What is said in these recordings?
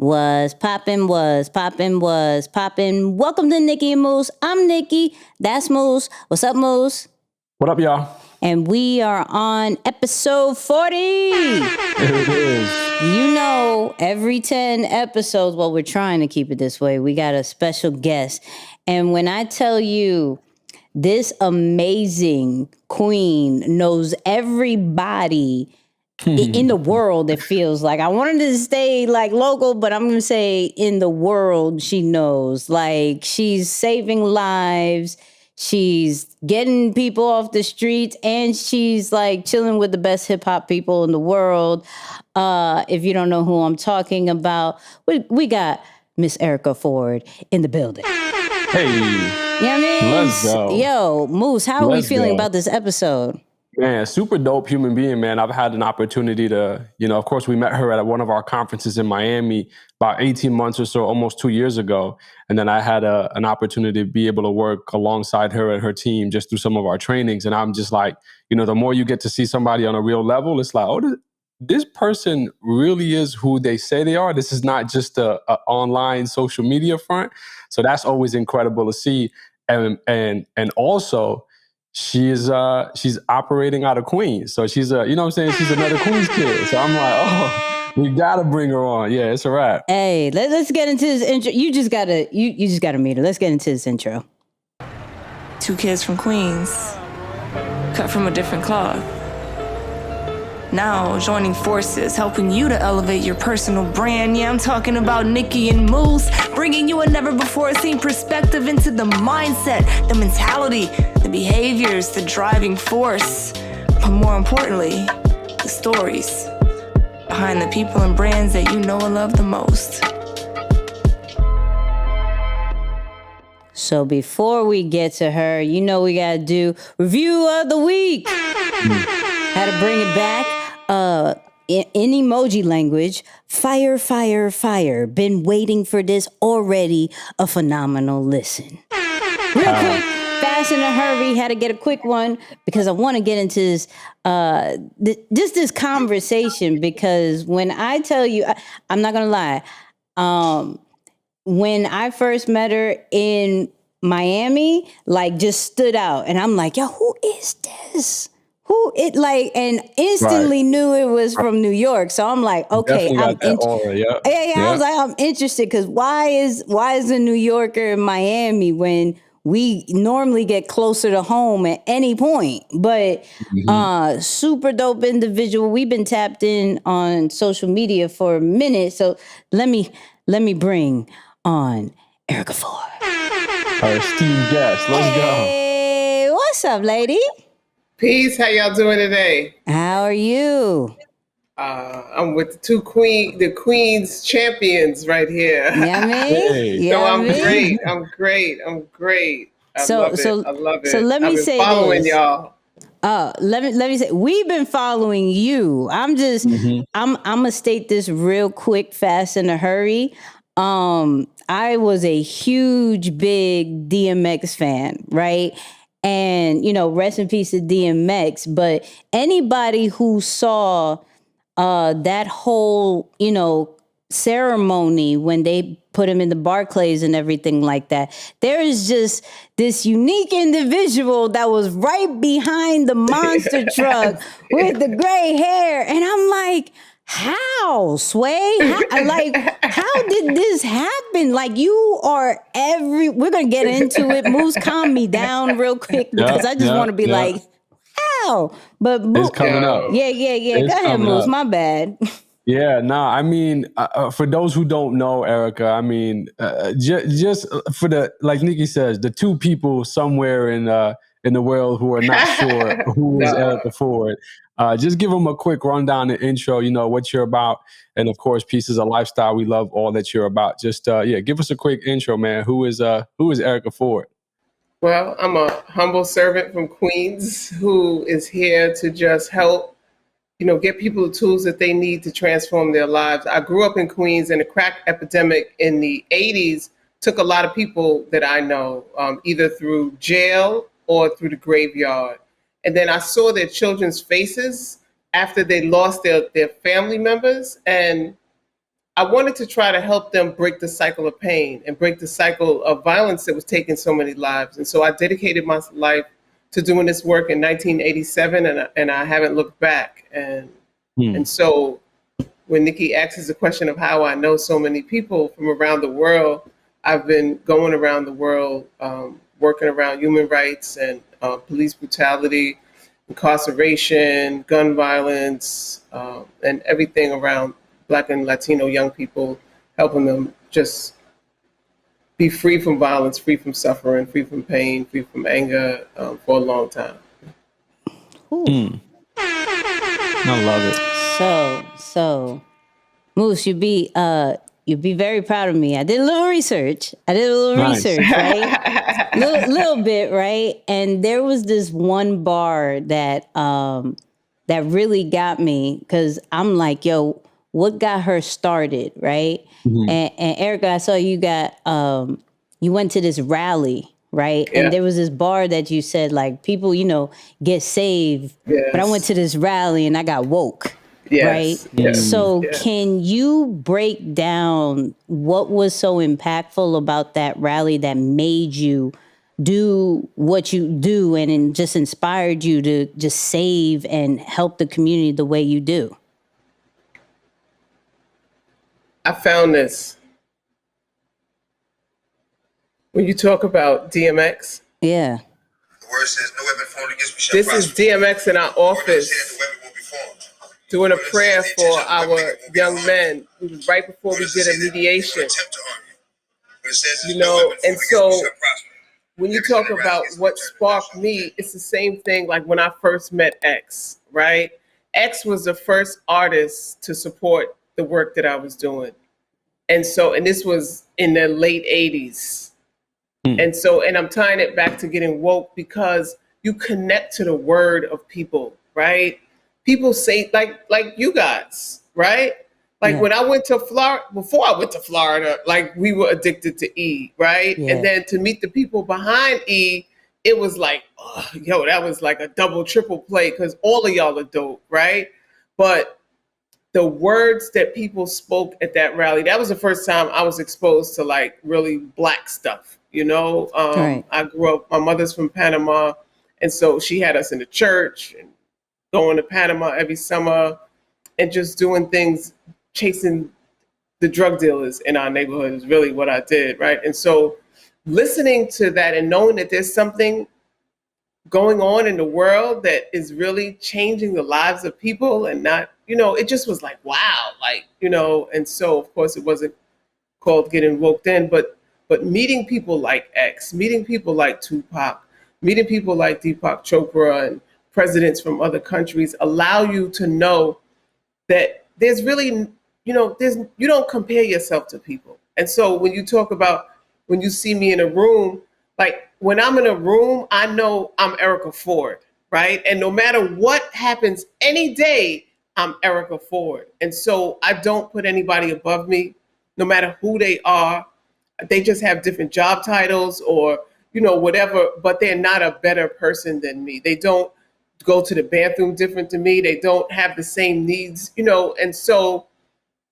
Was poppin', was poppin', was poppin'. Welcome to Nicky and Moose. I'm Nicky. That's Moose. What's up, Moose? What up, y'all? And we are on episode 40. There it is. You know, every 10 episodes, well, we're trying to keep it this way. We got a special guest. And when I tell you, this amazing queen knows everybody in the world, it feels like. I wanted to stay like local, but I'm going to say in the world, she knows. Like, she's saving lives. She's getting people off the streets, and she's like chilling with the best hip hop people in the world. If you don't know who I'm talking about, we got Miss Erica Ford in the building. Hey, You know what I mean? let's go. Yo, Moose, how are we Let's feeling go. about this episode? Man, super dope human being, man. I've had an opportunity to, of course, we met her at one of our conferences in Miami about 18 months or so, almost 2 years ago. And then I had an opportunity to be able to work alongside her and her team just through some of our trainings. And I'm just like, the more you get to see somebody on a real level, it's like, oh, this person really is who they say they are. This is not just a online social media front. So that's always incredible to see. And also, she's operating out of Queens. So she's she's another Queens kid. So I'm like, oh, we gotta bring her on. Yeah, it's a wrap. Hey, let's get into this intro. You just gotta meet her. Let's get into this intro. Two kids from Queens, cut from a different cloth. Now joining forces, helping you to elevate your personal brand. Yeah, I'm talking about Nicky and Moose, bringing you a never-before-seen perspective into the mindset, the mentality, the behaviors, the driving force, but more importantly, the stories behind the people and brands that you know and love the most. So before we get to her, we gotta do review of the week. How to bring it back. In emoji language, fire, fire, fire. Been waiting for this already. A phenomenal listen. Real quick, fast in a hurry. Had to get a quick one because I want to get into this, this conversation. Because when I tell you, I'm not gonna lie. When I first met her in Miami, like just stood out, and I'm like, yo, who is this? And instantly knew it was from New York. So I'm like, okay, I was like, I'm interested because why is a New Yorker in Miami when we normally get closer to home at any point? But super dope individual. We've been tapped in on social media for a minute. So let me bring on Erica Ford. Our esteemed guest. Let's go. Hey, what's up, lady? Peace. How y'all doing today? How are you? I'm with the Queens champions right here. Yeah, I mean? Hey. So I'm great. I love it. So let me I've been say following this. y'all. Let me say, we've been following you. I'm gonna state this real quick, fast in a hurry. I was a huge, big DMX fan, right? And, rest in peace to DMX. But anybody who saw that whole, ceremony when they put him in the Barclays and everything like that, there is just this unique individual that was right behind the monster truck with the gray hair. And I'm like, how, Sway? How did this happen? Like, you are we're going to get into it. Moose, calm me down real quick because I just want to be like, how? But It's coming up. Yeah. It's Go ahead, Moose. up. My bad. Yeah, I mean, for those who don't know, Erica, I mean, just for like Nicky says, the two people somewhere in the world who are not sure who is Erica Ford, just give them a quick rundown and intro, what you're about. And of course, Pieces of Lifestyle. We love all that you're about. Just, give us a quick intro, man. Who is Erica Ford? Well, I'm a humble servant from Queens who is here to just help, get people the tools that they need to transform their lives. I grew up in Queens, and the crack epidemic in the 80s took a lot of people that I know, either through jail or through the graveyard. And then I saw their children's faces after they lost their family members. And I wanted to try to help them break the cycle of pain and break the cycle of violence that was taking so many lives. And so I dedicated my life to doing this work in 1987, and I haven't looked back. And so when Nikki asks the question of how I know so many people from around the world, I've been going around the world, working around human rights and police brutality, incarceration, gun violence, and everything around Black and Latino young people, helping them just be free from violence, free from suffering, free from pain, free from anger for a long time. I love it. So, Moose, you'd be very proud of me. I did a little research. Nice. Right? little bit, right? And there was this one bar that that really got me, because I'm like, yo, what got her started, right? And Erica, I saw you got you went to this rally, right? Yeah. And there was this bar that you said, like, people, get saved. Yes. But I went to this rally and I got woke. Yes. Right? Yes. So Yes. can you break down what was so impactful about that rally that made you do what you do and just inspired you to just save and help the community the way you do? I found this. When you talk about DMX, Yeah. The word says, "No weapon formed against me shall this prosper." is DMX in our The word office says, "The weapon will be formed." doing a prayer for our young men. It was right before we did a mediation. You know, and so when you talk about what sparked me, it's the same thing like when I first met X, right? X was the first artist to support the work that I was doing. And so, and this was in the late 80s. And so, and I'm tying it back to getting woke because you connect to the word of people, right? People say, like you guys, right? Like when I went to Florida, before I went to Florida, like we were addicted to E, right? Yeah. And then to meet the people behind E, it was like, oh, yo, that was like a double, triple play because all of y'all are dope, right? But the words that people spoke at that rally, that was the first time I was exposed to like really Black stuff, you know? Right. I grew up, my mother's from Panama, and so she had us in the church and going to Panama every summer and just doing things, chasing the drug dealers in our neighborhood is really what I did, right? And so listening to that and knowing that there's something going on in the world that is really changing the lives of people and not, it just was like, wow, like, and so of course it wasn't called getting woke then, but meeting people like X, meeting people like Tupac, meeting people like Deepak Chopra and presidents from other countries allow you to know that there's really, you don't compare yourself to people. And so when you talk about, when you see me in a room, like when I'm in a room, I know I'm Erica Ford, right? And no matter what happens any day, I'm Erica Ford. And so I don't put anybody above me, no matter who they are. They just have different job titles or, whatever, but they're not a better person than me. They don't go to the bathroom different than me. They don't have the same needs, and so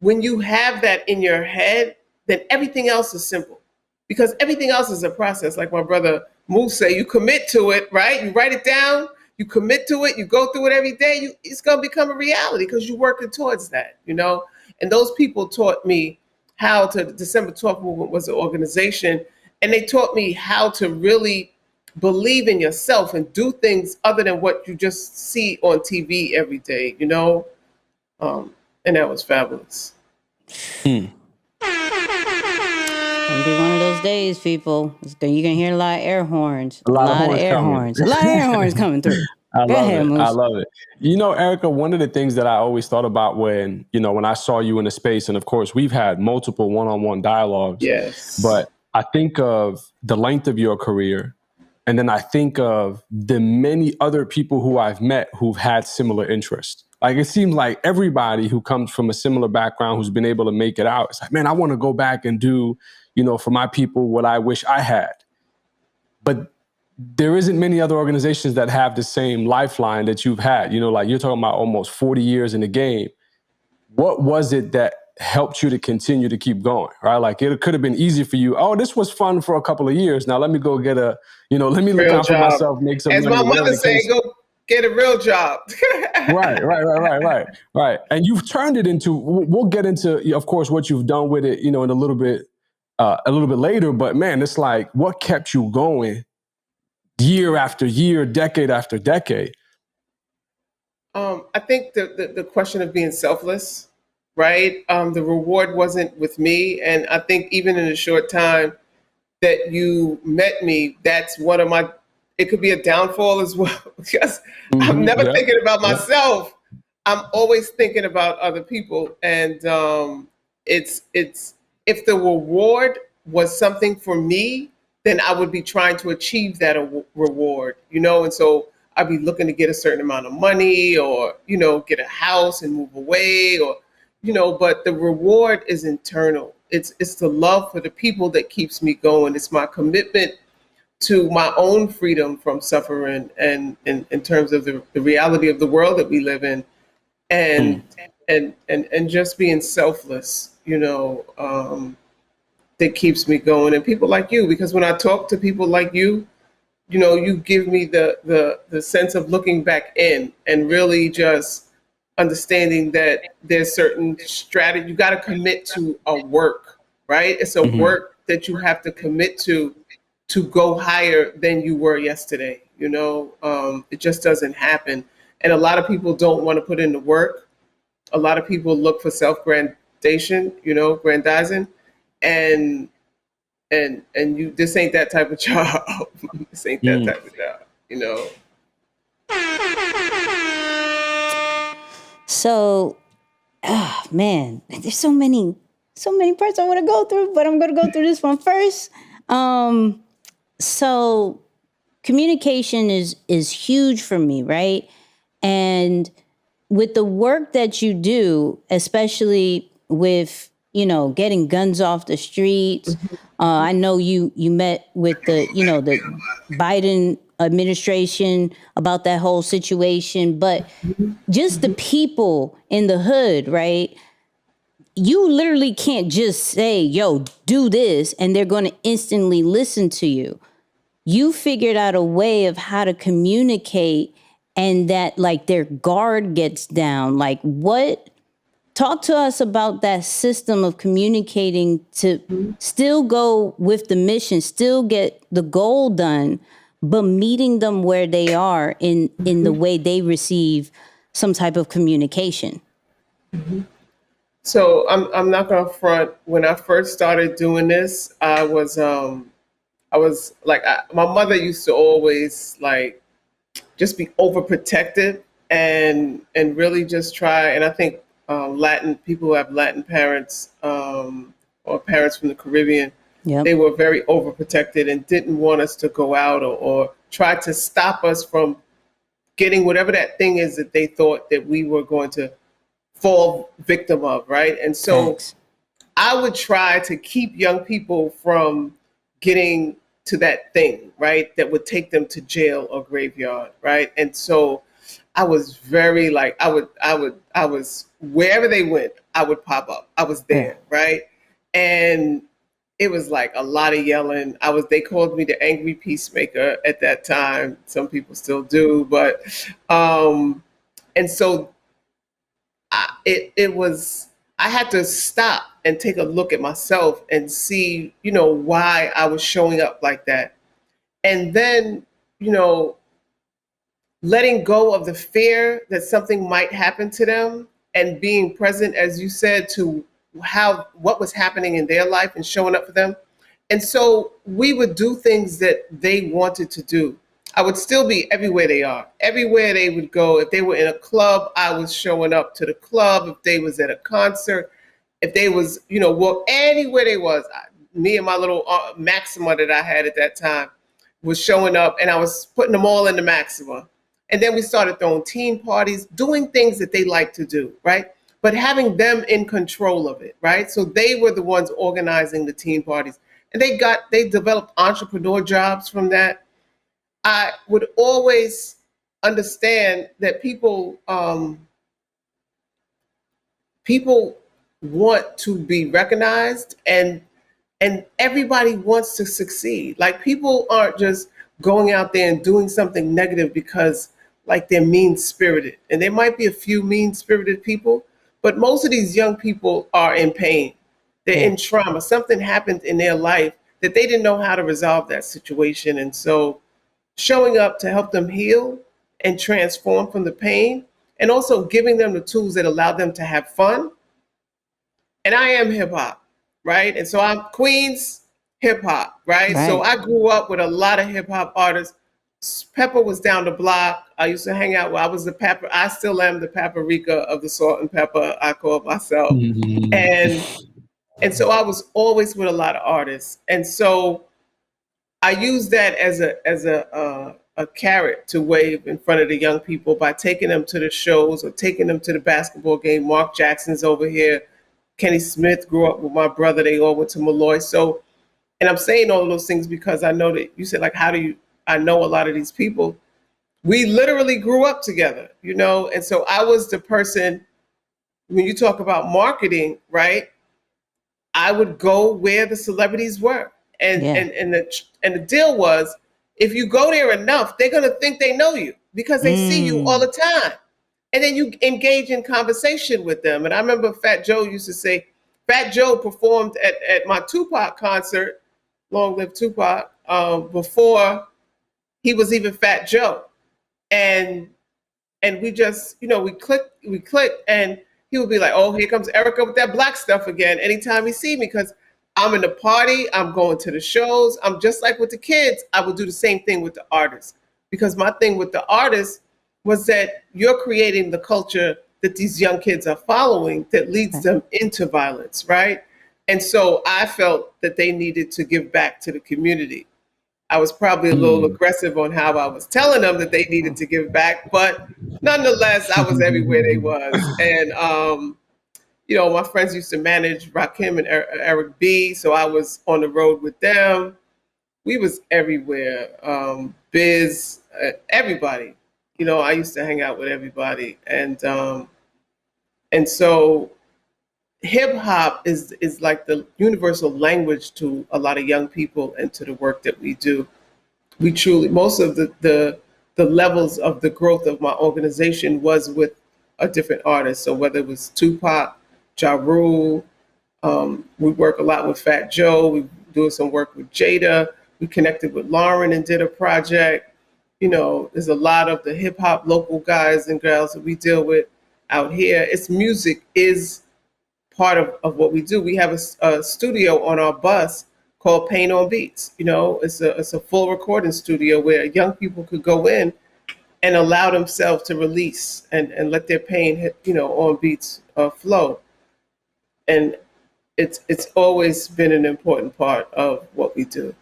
when you have that in your head, then everything else is simple because everything else is a process. Like my brother Moose say, you commit to it, right? You write it down, you commit to it, you go through it every day, it's going to become a reality because you're working towards that, And those people taught me how to, December 12th Movement was an organization, and they taught me how to really believe in yourself and do things other than what you just see on TV every day, and that was fabulous. It'll be one of those days, people. You're gonna hear a lot of air horns. A lot of air horns. A lot of air horns coming through. I Go ahead, Moose. love it. Erica, one of the things that I always thought about when I saw you in a space, and of course we've had multiple one-on-one dialogues. Yes. But I think of the length of your career, and then I think of the many other people who I've met who've had similar interests. Like it seems like everybody who comes from a similar background who's been able to make it out, it's like, man, I want to go back and do, for my people what I wish I had. But there isn't many other organizations that have the same lifeline that you've had. Like you're talking about almost 40 years in the game. What was it that helped you to continue to keep going, right? Like it could have been easy for you. Oh, this was fun for a couple of years. Now let me go get let me look Real out for job. myself, make some As money, my or whatever mother the said, case. go get a real job. Right. And you've turned it into, we'll get into, of course, what you've done with it, in a little bit later, but man, it's like, what kept you going year after year, decade after decade? I think the question of being selfless, right? The reward wasn't with me. And I think even in a short time that you met me, that's one of it could be a downfall as well, because I'm never thinking about myself. I'm always thinking about other people. And it's if the reward was something for me, then I would be trying to achieve that reward, and so I'd be looking to get a certain amount of money, or get a house and move away, or but the reward is internal. It's the love for the people that keeps me going. It's my commitment to my own freedom from suffering, and in terms of the reality of the world that we live in, and and just being selfless, that keeps me going. And people like you, because when I talk to people like you, you give me the sense of looking back in and really just understanding that there's certain strategy. You got to commit to a work, right? It's a work that you have to commit to go higher than you were yesterday. It just doesn't happen. And a lot of people don't want to put in the work. A lot of people look for self-grandization, grandizing, and you, this ain't that type of job. This ain't that type of job. So, man, there's so many parts I want to go through, but I'm going to go through this one first. So communication is huge for me, right? And with the work that you do, especially with, getting guns off the streets, I know you met with the Biden administration about that whole situation, but just the people in the hood, right? You literally can't just say, yo, do this, and they're going to instantly listen to you. You figured out a way of how to communicate, and that like their guard gets down. Like talk to us about that system of communicating to still go with the mission, still get the goal done, but meeting them where they are in the way they receive some type of communication. So I'm not gonna front. When I first started doing this, I was like, my mother used to always like just be overprotective and really just try. And I think Latin people who have Latin parents, or parents from the Caribbean, they were very overprotected and didn't want us to go out, or try to stop us from getting whatever that thing is that they thought that we were going to fall victim of, right? And so Thanks. I would try to keep young people from getting to that thing, right, that would take them to jail or graveyard, right? And so I was very like, I was wherever they went, I would pop up. I was there, right? And it was like a lot of yelling. They called me the angry peacemaker at that time. Some people still do, but and so I had to stop and take a look at myself and see, why I was showing up like that. And then, letting go of the fear that something might happen to them, and being present, as you said, to what was happening in their life and showing up for them. And so we would do things that they wanted to do. I would still be everywhere they are. Everywhere they would go. If they were in a club, I was showing up to the club. If they was at a concert, if they was, well, anywhere they was, me and my little Maxima that I had at that time was showing up, and I was putting them all in the Maxima. And then we started throwing teen parties, doing things that they like to do, right? But having them in control of it, right? So they were the ones organizing the teen parties. And they developed entrepreneur jobs from that. I would always understand that people want to be recognized, and everybody wants to succeed. Like, people aren't just going out there and doing something negative because like they're mean spirited. And there might be a few mean spirited people, but most of these young people are in pain. They're in trauma. Something happened in their life that they didn't know how to resolve that situation. And so showing up to help them heal and transform from the pain, and also giving them the tools that allow them to have fun. And I am hip hop, right? And so I'm Queens hip hop, right? So I grew up with a lot of hip hop artists. Pepper was down the block. I used to hang out. I was the pepper. I still am the paprika of the salt and pepper, I call myself. And so I was always with a lot of artists. And so I use that as a carrot to wave in front of the young people by taking them to the shows or taking them to the basketball game. Mark Jackson's over here. Kenny Smith grew up with my brother. They all went to Malloy. So, and I'm saying all of those things because I know that you said, like, I know a lot of these people. We literally grew up together, you know? And so I was the person, when you talk about marketing, right? I would go where the celebrities were. And the deal was, if you go there enough, they're going to think they know you because they see you all the time. And then you engage in conversation with them. And I remember Fat Joe used to say, Fat Joe performed at my Tupac concert, Long Live Tupac, before he was even Fat Joe. And we just, you know, we clicked, and he would be like, oh, here comes Erica with that black stuff again anytime he see me, because I'm in the party, I'm going to the shows. I'm just like with the kids, I would do the same thing with the artists. Because my thing with the artists was that you're creating the culture that these young kids are following that leads them into violence, right? And so I felt that they needed to give back to the community. I was probably a little aggressive on how I was telling them that they needed to give back, but nonetheless, I was everywhere they was. And, you know, my friends used to manage Rakim and Eric B, so I was on the road with them. We was everywhere. Biz, everybody. You know, I used to hang out with everybody. And so hip hop is like the universal language to a lot of young people and to the work that we do. We truly, most of the levels of the growth of my organization was with a different artist. So whether it was Tupac, Ja Rule, we work a lot with Fat Joe, we do some work with Jada, we connected with Lauren and did a project. You know, there's a lot of the hip hop local guys and girls that we deal with out here. It's music is part of what we do. We have a studio on our bus called Pain on Beats. You know, it's a full recording studio where young people could go in and allow themselves to release and let their pain hit, you know, on beats flow. And it's always been an important part of what we do.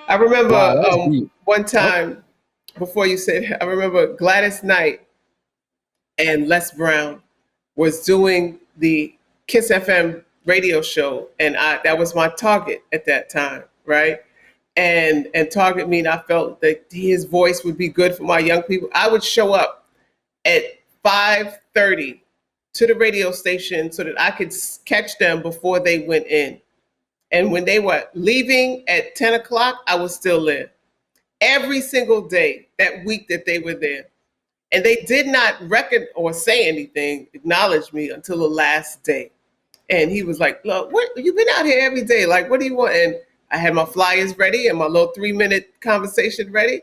I remember one time, before you said, I remember Gladys Knight and Les Brown was doing the Kiss FM radio show, and that was my target at that time, right? And target mean I felt that his voice would be good for my young people. I would show up at 5:30 to the radio station so that I could catch them before they went in. And when they were leaving at 10 o'clock, I was still there. Every single day that week that they were there. And they did not reckon or say anything, acknowledge me until the last day. And he was like, look, you've been out here every day. Like, what do you want? And I had my flyers ready and my little 3-minute conversation ready.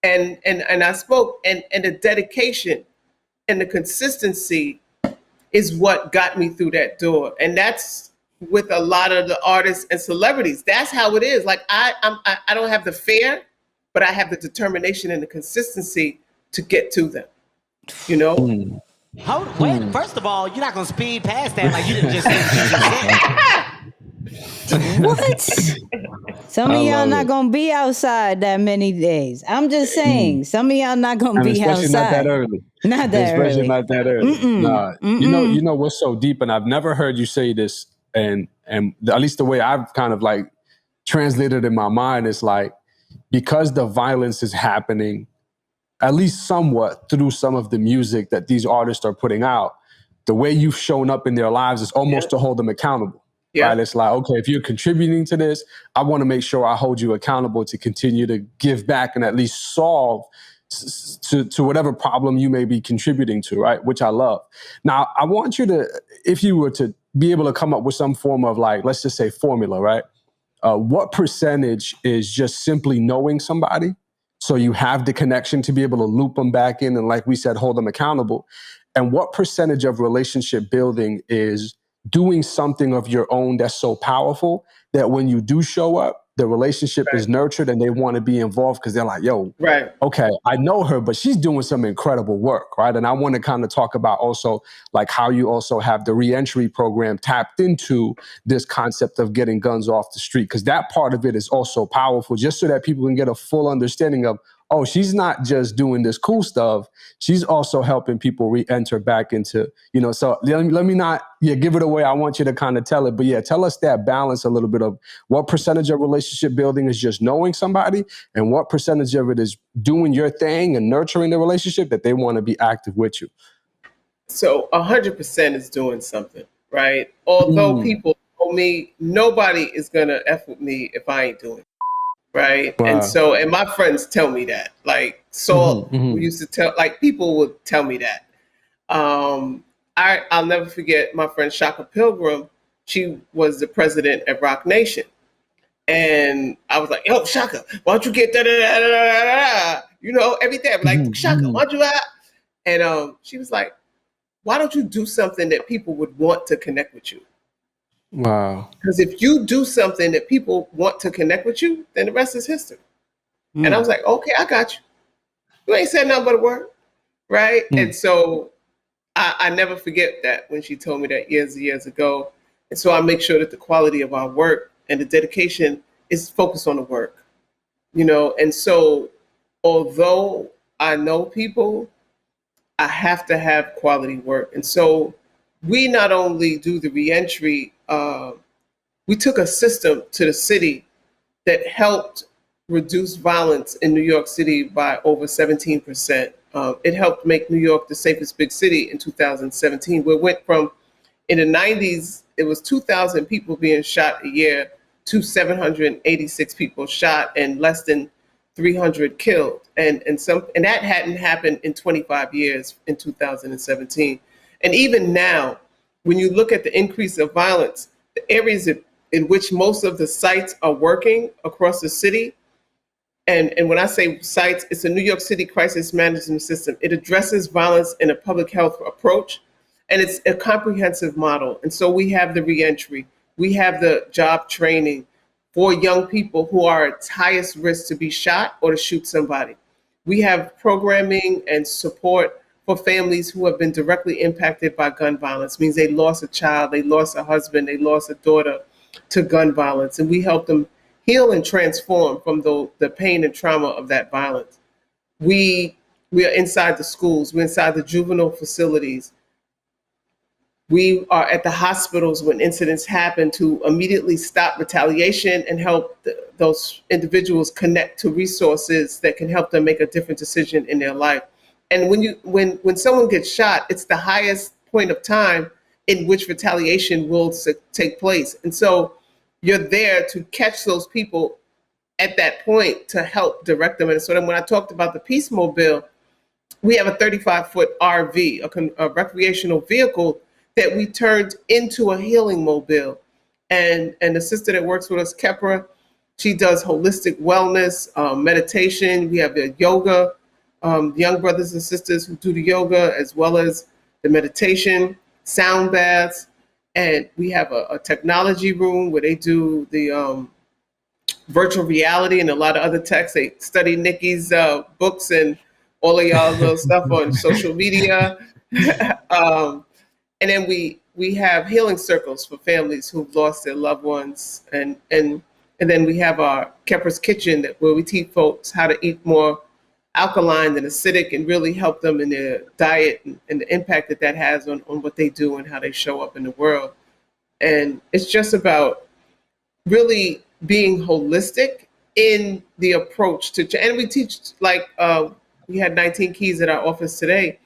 And I spoke, and the dedication and the consistency is what got me through that door. And that's with a lot of the artists and celebrities. That's how it is. Like I don't have the fear, but I have the determination and the consistency to get to them. You know? Wait, first of all, you're not gonna speed past that like you didn't just say. What? Some of y'all not gonna be outside that many days. I'm just saying, some of y'all not gonna be outside. Especially not that early. Not that especially early. not that early. Nah. You know what's so deep, and I've never heard you say this, and at least the way I've kind of like translated in my mind is like, because the violence is happening at least somewhat through some of the music that these artists are putting out, the way you've shown up in their lives is almost to hold them accountable. Right? It's like, okay, if you're contributing to this, I want to make sure I hold you accountable to continue to give back and at least solve to whatever problem you may be contributing to, right? Which I love. Now, I want you to, if you were to be able to come up with some form of, like, let's just say formula, right? What percentage is just simply knowing somebody so you have the connection to be able to loop them back in and, like we said, hold them accountable? And what percentage of relationship building is doing something of your own that's so powerful that when you do show up, the relationship is nurtured and they want to be involved because they're like, yo, okay, I know her, but she's doing some incredible work, right? And I want to kind of talk about also like how you also have the reentry program tapped into this concept of getting guns off the street, because that part of it is also powerful, just so that people can get a full understanding of, oh, she's not just doing this cool stuff. She's also helping people re-enter back into, you know, so let me not give it away. I want you to kind of tell it. But tell us that balance a little bit of what percentage of relationship building is just knowing somebody and what percentage of it is doing your thing and nurturing the relationship that they want to be active with you. So 100% is doing something, right? Although people told me nobody is going to F with me if I ain't doing it. Right. Wow. And my friends tell me that, like Saul who used to tell, like people would tell me that. I'll never forget my friend Shaka Pilgrim. She was the president at Rock Nation. And I was like, yo, Shaka, why don't you get da-da-da-da-da-da? You know, every day I'm like, Shaka, why don't you And she was like, why don't you do something that people would want to connect with you? Wow. Because if you do something that people want to connect with you, then the rest is history. And I was like, okay, I got you. You ain't said nothing but a word. Right. And so I never forget that when she told me that years ago. And so I make sure that the quality of our work and the dedication is focused on the work, you know. And so although I know people, I have to have quality work. And so we not only do the reentry, we took a system to the city that helped reduce violence in New York City by over 17%. It helped make New York the safest big city in 2017. We went from, in the 90s, it was 2,000 people being shot a year to 786 people shot and less than 300 killed. And that hadn't happened in 25 years in 2017. And even now, when you look at the increase of violence, the areas in which most of the sites are working across the city, and when I say sites, it's a New York City crisis management system. It addresses violence in a public health approach, and it's a comprehensive model. And so we have the reentry, we have the job training for young people who are at highest risk to be shot or to shoot somebody. We have programming and support for families who have been directly impacted by gun violence. It means they lost a child, they lost a husband, they lost a daughter to gun violence. And we help them heal and transform from the pain and trauma of that violence. We are inside the schools, we're inside the juvenile facilities. We are at the hospitals when incidents happen to immediately stop retaliation and help those individuals connect to resources that can help them make a different decision in their life. And when someone gets shot, it's the highest point of time in which retaliation will take place. And so you're there to catch those people at that point to help direct them. And so then when I talked about the Peace Mobile, we have a 35-foot RV, a recreational vehicle that we turned into a healing mobile. And the sister that works with us, Kepra, she does holistic wellness, meditation. We have the yoga, young brothers and sisters who do the yoga as well as the meditation, sound baths. And we have a technology room where they do the virtual reality and a lot of other techs. They study Nicky's books and all of y'all's little stuff on social media. And then we have healing circles for families who've lost their loved ones. And then we have our Kepra's Kitchen where we teach folks how to eat more alkaline than acidic and really help them in their diet and the impact that has on what they do and how they show up in the world. And it's just about really being holistic in the approach to, and we teach we had 19 keys at our office today.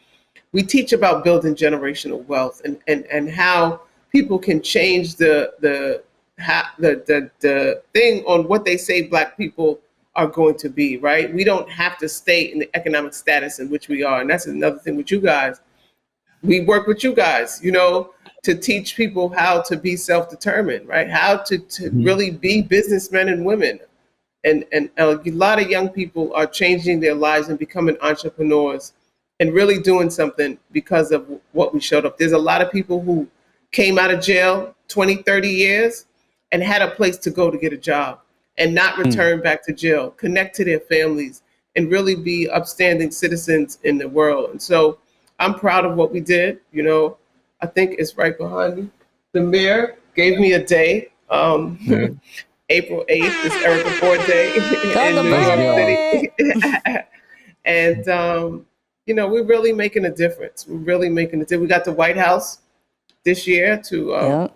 We teach about building generational wealth and how people can change the thing on what they say Black people are going to be, right? We don't have to stay in the economic status in which we are. And that's another thing with you guys. We work with you guys, to teach people how to be self-determined, right? How to really be businessmen and women. And a lot of young people are changing their lives and becoming entrepreneurs and really doing something because of what we showed up. There's a lot of people who came out of jail 20, 30 years and had a place to go to get a job and not return back to jail, connect to their families, and really be upstanding citizens in the world. And so I'm proud of what we did. I think it's right behind me. The mayor gave me a day. April 8th is Erica Ford Day in New York City. And, we're really making a difference. We got the White House this year to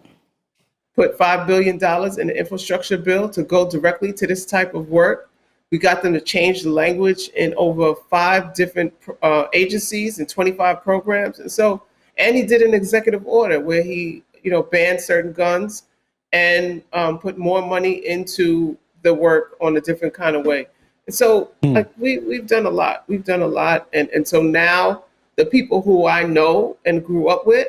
put $5 billion in the infrastructure bill to go directly to this type of work. We got them to change the language in over 5 different agencies and 25 programs. And he did an executive order where he, banned certain guns and put more money into the work on a different kind of way. And so we've done a lot. We've done a lot. And so now the people who I know and grew up with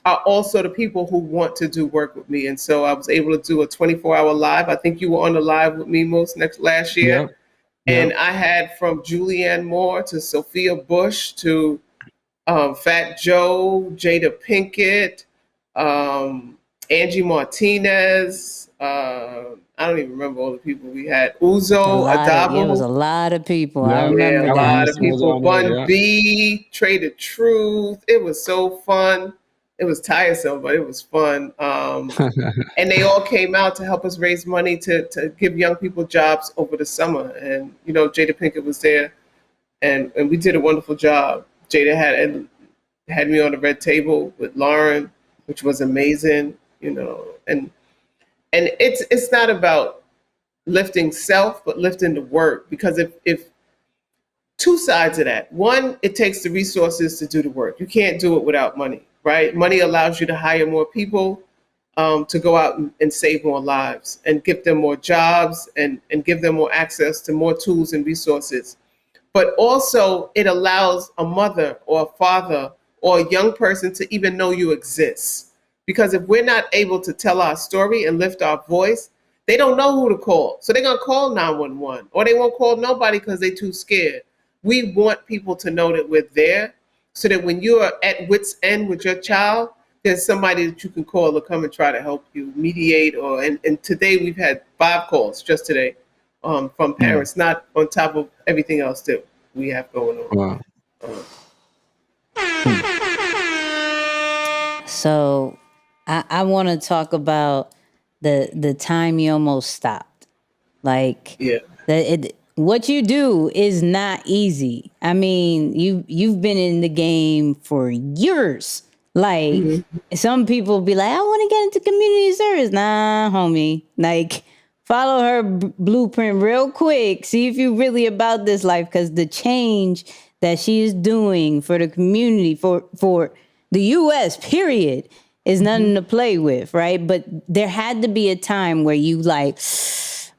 are also the people who want to do work with me. And so I was able to do a 24-hour live. I think you were on the live with me last year. Yep. And I had from Julianne Moore to Sophia Bush to Fat Joe, Jada Pinkett, Angie Martinez. I don't even remember all the people we had. Uzo, Adabo. It was a lot of people. Yeah, I remember a lot of people. Bun B, Trader Truth. It was so fun. It was tiresome, but it was fun. And they all came out to help us raise money to give young people jobs over the summer. And, Jada Pinkett was there, and we did a wonderful job. Jada had me on the red table with Lauren, which was amazing, and it's not about lifting self, but lifting the work. Because if two sides of that. One, it takes the resources to do the work. You can't do it without money, right? Money allows you to hire more people to go out and save more lives and give them more jobs and give them more access to more tools and resources. But also it allows a mother or a father or a young person to even know you exist. Because if we're not able to tell our story and lift our voice, they don't know who to call. So they're going to call 911 or they won't call nobody because they're too scared. We want people to know that we're there so that when you are at wit's end with your child, there's somebody that you can call to come and try to help you mediate. And today we've had 5 calls just today from parents, not on top of everything else that we have going on. Wow. So I want to talk about the time you almost stopped. Like, what you do is not easy. I mean, you've been in the game for years. Like, some people be like, I want to get into community service. Nah, homie. Like, follow her blueprint real quick. See if you're really about this life, because the change that she is doing for the community, for the U.S., period, is nothing to play with, right? But there had to be a time where you like,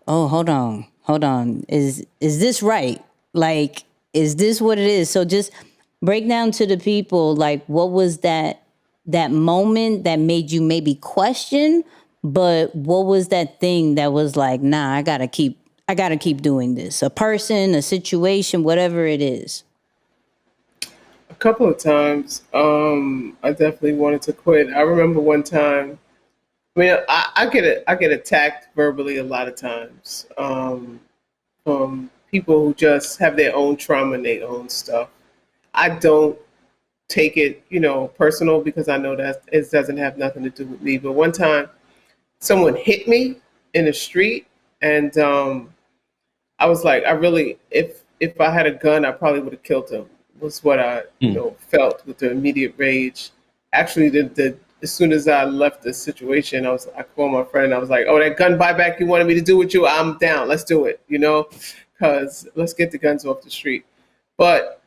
oh, hold on. Is this right? Like, is this what it is? So just break down to the people, like, what was that moment that made you maybe question, but what was that thing that was like, nah, I gotta keep doing this? A person, a situation, whatever it is. A couple of times, I definitely wanted to quit. I remember one time. I mean, I get attacked verbally a lot of times from people who just have their own trauma and their own stuff. I don't take it, personal, because I know that it doesn't have nothing to do with me. But one time, someone hit me in the street, and I was like, if I had a gun, I probably would have killed him. Was what I felt with the immediate rage. Actually, as soon as I left the situation, I called my friend. I was like, "Oh, that gun buyback you wanted me to do with you, I'm down. Let's do it." Because let's get the guns off the street. But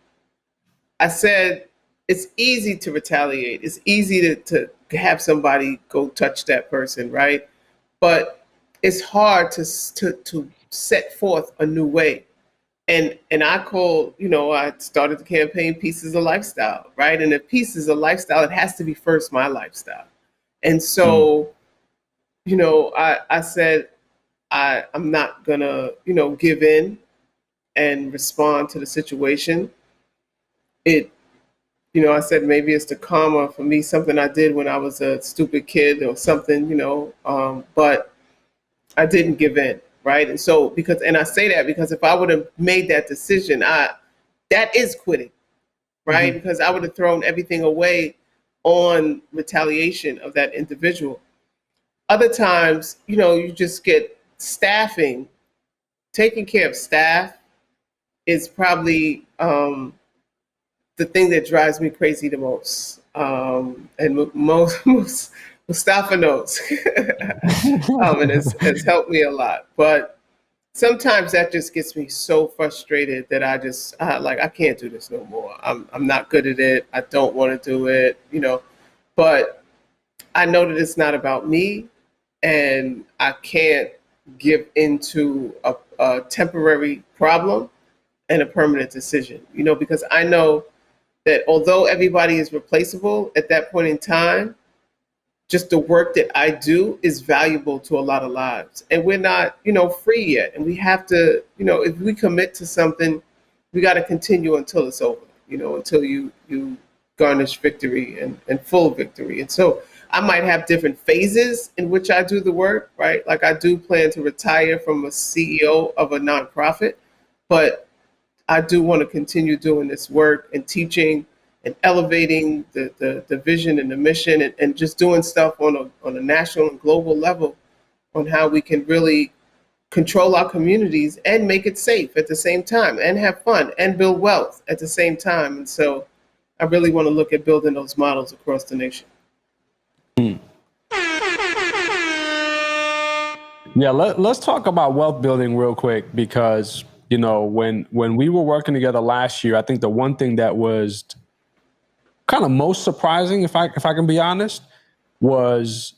I said, it's easy to retaliate. It's easy to have somebody go touch that person, right? But it's hard to set forth a new way. And I call, I started the campaign Peace is a Lifestyle, right? And if peace is a lifestyle, it has to be first my lifestyle. And so, I said, I'm not gonna, give in and respond to the situation. I said maybe it's the karma for me, something I did when I was a stupid kid or something, but I didn't give in, right? And so and I say that because if I would have made that decision, that is quitting, right? Because I would have thrown everything away on retaliation of that individual. Other times, you just get staffing. Taking care of staff is probably the thing that drives me crazy the most. And most Mustafa knows. And it's helped me a lot. But sometimes that just gets me so frustrated that I can't do this no more. I'm not good at it. I don't want to do it, But I know that it's not about me, and I can't give into a temporary problem and a permanent decision, because I know that although everybody is replaceable at that point in time, just the work that I do is valuable to a lot of lives. And we're not, free yet. And we have to, if we commit to something, we got to continue until it's over, until you garnish victory and full victory. And so I might have different phases in which I do the work, right? Like I do plan to retire from a CEO of a nonprofit, but I do want to continue doing this work and teaching and elevating the vision and the mission and just doing stuff on a national and global level on how we can really control our communities and make it safe at the same time and have fun and build wealth at the same time. And so I really want to look at building those models across the nation. Yeah, let's talk about wealth building real quick, because when we were working together last year, I think the one thing that was kind of most surprising, if I can be honest, was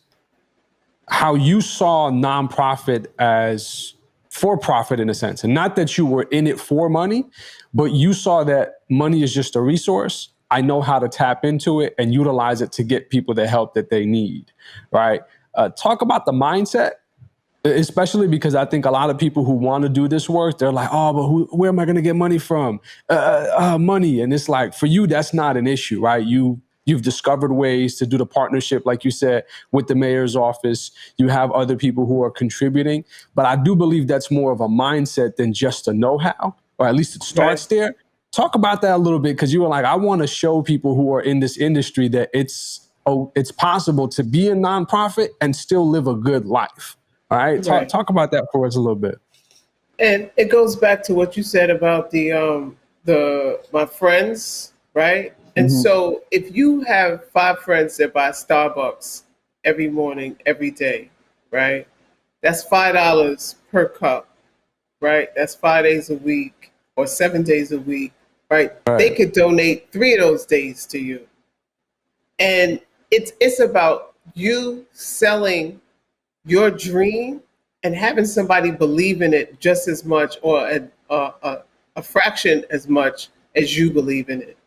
how you saw nonprofit as for profit in a sense. And not that you were in it for money, but you saw that money is just a resource. I know how to tap into it and utilize it to get people the help that they need, right? Talk about the mindset, especially because I think a lot of people who want to do this work, they're like, oh, but where am I going to get money from? Money. And it's like, for you, that's not an issue, right? You've discovered ways to do the partnership, like you said, with the mayor's office. You have other people who are contributing. But I do believe that's more of a mindset than just a know-how, or at least it starts there. Talk about that a little bit, because you were like, I want to show people who are in this industry that it's possible to be a nonprofit and still live a good life. All right. Talk about that for us a little bit. And it goes back to what you said about my friends, right? And so if you have 5 friends that buy Starbucks every morning, every day, right? That's $5 per cup, right? That's 5 days a week or 7 days a week, right? They could donate 3 of those days to you. And it's about you selling your dream and having somebody believe in it just as much, or a fraction as much as you believe in it.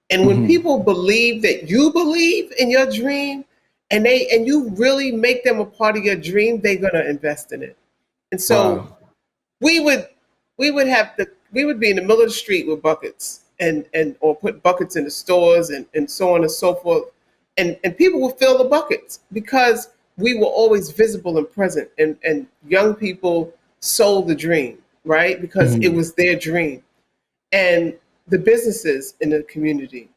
And when people believe that you believe in your dream and you really make them a part of your dream, they're gonna invest in it. And so we would be in the middle of the street with buckets or put buckets in the stores and so on and so forth. And people would fill the buckets because we were always visible and present, and young people sold the dream, right? Because it was their dream. And the businesses in the community,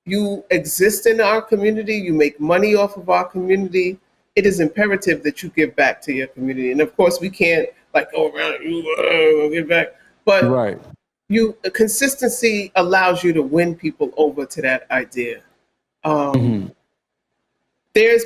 you exist in our community, you make money off of our community. It is imperative that you give back to your community. And of course, we can't go around and give back, but consistency allows you to win people over to that idea. There's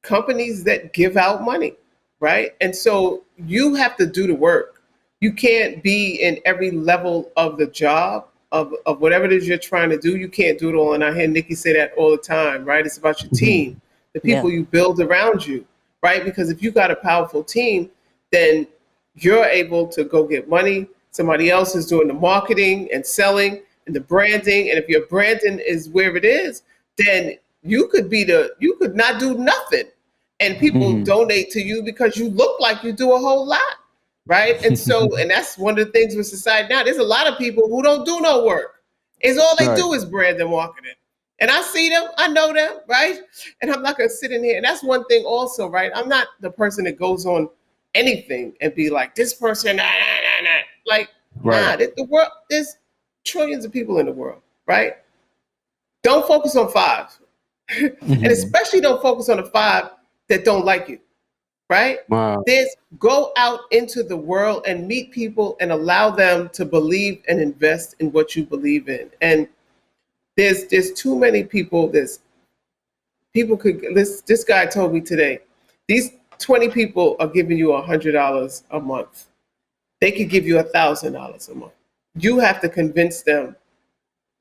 companies that give out money, right? And so you have to do the work you can't be in every level of the job of whatever it is you're trying to do. You can't do it all. And I hear Nikki say that all the time, right? It's about your team, the people you build around you, right? Because if you got a powerful team, then you're able to go get money. Somebody else is doing the marketing and selling and the branding. And if your branding is where it is, then you could not do nothing. And people donate to you because you look like you do a whole lot. Right. And so, and that's one of the things with society now. There's a lot of people who don't do no work. It's all they do is brand and marketing. And I see them, I know them, right? And I'm not going to sit in here. And that's one thing also, right? I'm not the person that goes on anything and be like, this person, nah. Like, nah, the world, there's trillions of people in the world, right? Don't focus on 5. And especially don't focus on the 5 that don't like you. Right? Wow. Go out into the world and meet people and allow them to believe and invest in what you believe in. And there's too many people. This guy told me today, these 20 people are giving you $100 a month. They could give you $1,000 a month. You have to convince them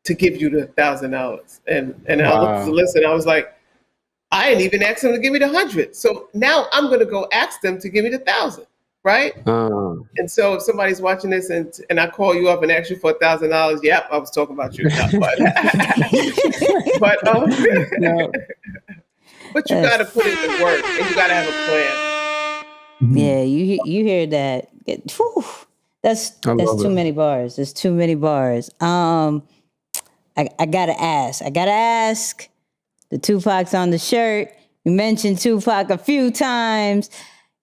to give you the $1,000. And I looked to listen. I was like, I didn't even ask them to give me the 100. So now I'm going to go ask them to give me the 1,000, right? And so if somebody's watching this and I call you up and ask you for $1,000, yep, I was talking about you. But you got to put in the work and you got to have a plan. Yeah, you hear that? That's too many bars. There's too many bars. I gotta ask. The Tupac's on the shirt. You mentioned Tupac a few times.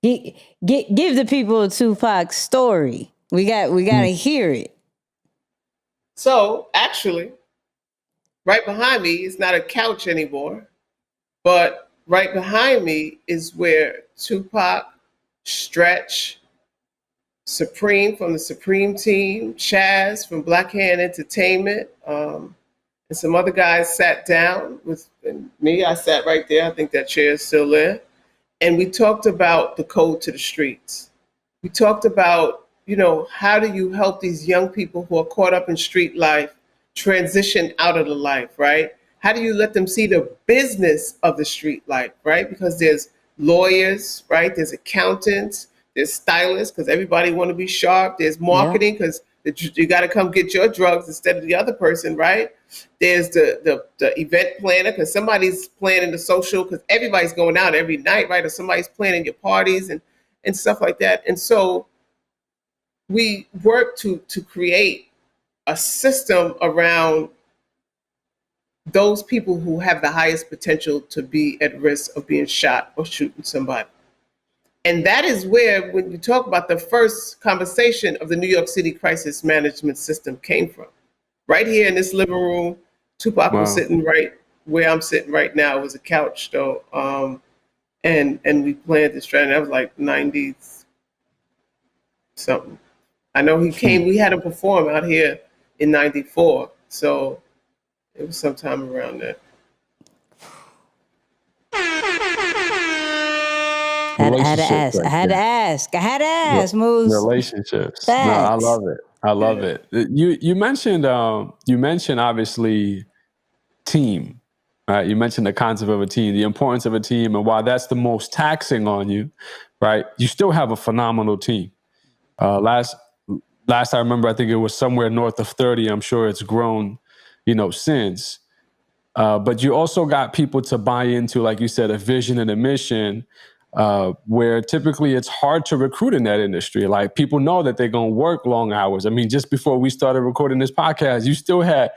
Give the people a Tupac story. We got to hear it. So actually, right behind me is not a couch anymore, but right behind me is where Tupac, Stretch, Supreme from the Supreme team, Chaz from Black Hand Entertainment, and some other guys sat down with me. I sat right there. I think that chair is still there. And we talked about the code to the streets. We talked about, how do you help these young people who are caught up in street life transition out of the life, right? How do you let them see the business of the street life, right? Because there's lawyers, right? There's accountants, there's stylists, because everybody want to be sharp. There's marketing, because you got to come get your drugs instead of the other person, right? There's the event planner, because somebody's planning the social, because everybody's going out every night, right? Or somebody's planning your parties and stuff like that. And so we work to create a system around those people who have the highest potential to be at risk of being shot or shooting somebody. And that is where, when you talk about the first conversation of the New York City crisis management system came from. Right here in this living room, Tupac was sitting right where I'm sitting right now. It was a couch, though. And we planned this strategy. That was like 90s something. I know he came, we had him perform out here in 94. So it was sometime around there. I had to ask, Moose. Relationships. No, I love it. You mentioned obviously team, right? You mentioned the concept of a team, the importance of a team, and while that's the most taxing on you, right? You still have a phenomenal team. Last I remember, I think it was somewhere north of 30. I'm sure it's grown, since. But you also got people to buy into, like you said, a vision and a mission, where typically it's hard to recruit in that industry. Like, people know that they're going to work long hours. I mean, just before we started recording this podcast, you still had